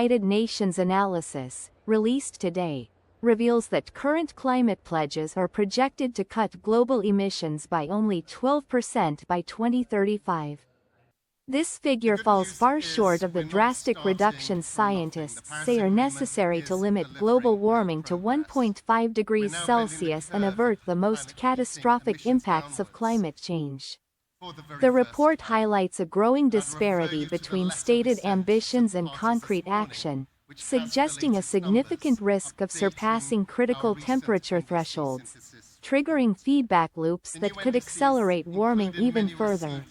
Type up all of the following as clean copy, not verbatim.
United Nations analysis, released today, reveals that current climate pledges are projected to cut global emissions by only 12% by 2035. This figure falls far short of the drastic reductions scientists say are necessary to limit global warming to 1.5 degrees Celsius and avert the most catastrophic impacts of climate change. The report highlights a growing disparity between stated ambitions and concrete action, suggesting a significant risk of surpassing critical temperature thresholds, triggering feedback loops that could accelerate warming even further.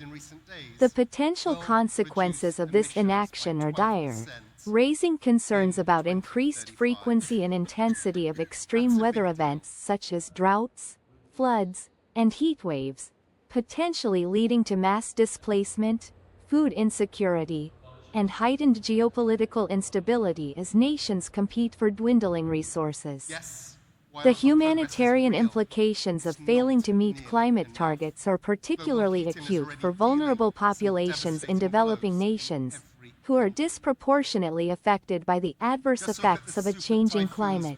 The potential consequences of this inaction are dire, raising concerns about increased frequency and intensity of extreme weather events such as droughts, floods, and heat waves, potentially leading to mass displacement, food insecurity, and heightened geopolitical instability as nations compete for dwindling resources. The humanitarian implications of failing to meet climate targets are particularly acute for vulnerable populations in developing nations, who are disproportionately affected by the adverse effects of a changing climate.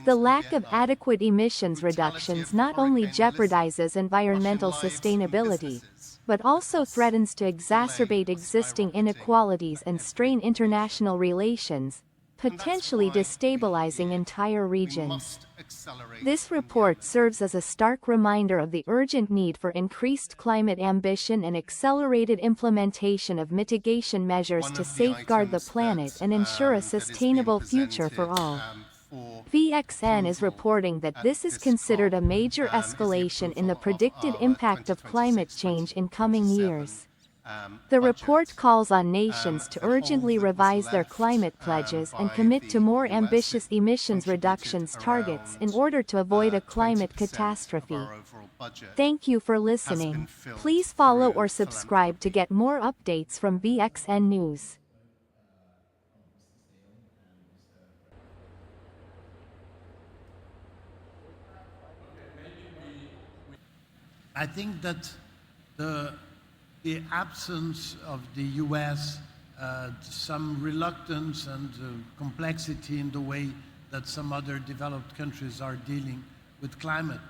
The lack of adequate emissions reductions not only jeopardizes environmental sustainability, but also threatens to exacerbate existing inequalities and strain international relations, potentially destabilizing entire regions. This report serves as a stark reminder of the urgent need for increased climate ambition and accelerated implementation of mitigation measures to safeguard the planet and ensure a sustainable future for all. VXN is reporting that this is considered a major escalation in the predicted impact of climate change in coming years. The report calls on nations to urgently revise their climate pledges and commit to more ambitious emissions reductions targets in order to avoid a climate catastrophe. Thank you for listening. Please follow or subscribe to get more updates from VXN News. I think that the absence of the US, some reluctance and complexity in the way that some other developed countries are dealing with climate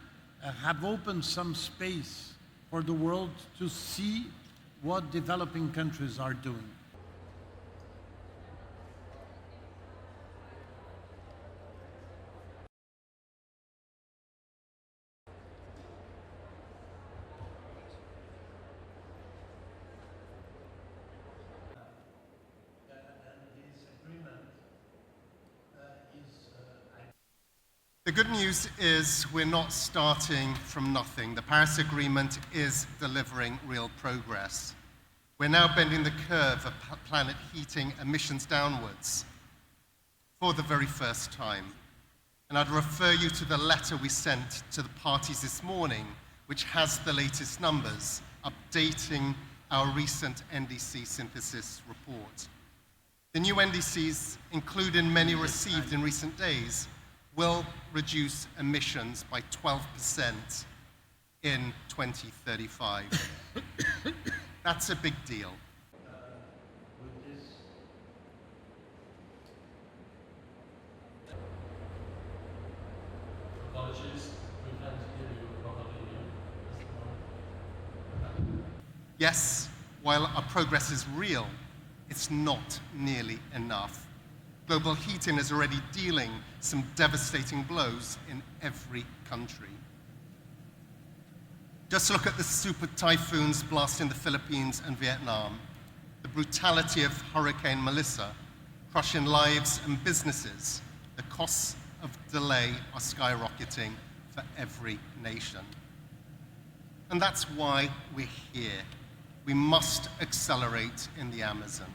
have opened some space for the world to see what developing countries are doing. The good news is we're not starting from nothing. The Paris Agreement is delivering real progress. We're now bending the curve of planet heating emissions downwards for the very first time. And I'd refer you to the letter we sent to the parties this morning, which has the latest numbers, updating our recent NDC synthesis report. The new NDCs, including many received in recent days, will reduce emissions by 12% in 2035. That's a big deal. Yes, while our progress is real, it's not nearly enough. Global heating is already dealing some devastating blows in every country. Just look at the super typhoons blasting the Philippines and Vietnam, the brutality of Hurricane Melissa, crushing lives and businesses. The costs of delay are skyrocketing for every nation. And that's why we're here. We must accelerate in the Amazon.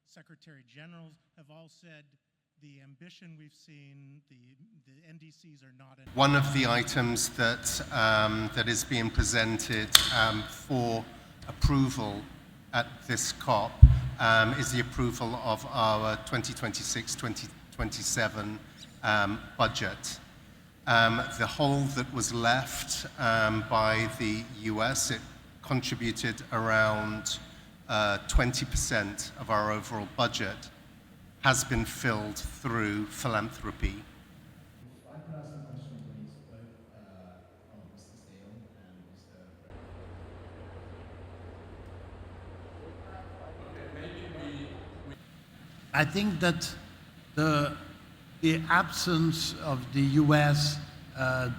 Secretary Generals have all said the ambition we've seen, the NDCs are not enough. One of the items that, that is being presented for approval at this COP is the approval of our 2026-2027 budget. The hole that was left by the US, it contributed around 20% of our overall budget. has been filled through philanthropy. If I could ask a question, please, both Mr. Steele and Mr. I think that the absence of the US,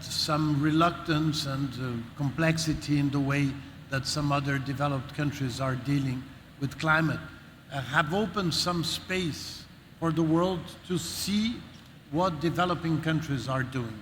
some reluctance and complexity in the way that some other developed countries are dealing with climate have opened some space for the world to see what developing countries are doing.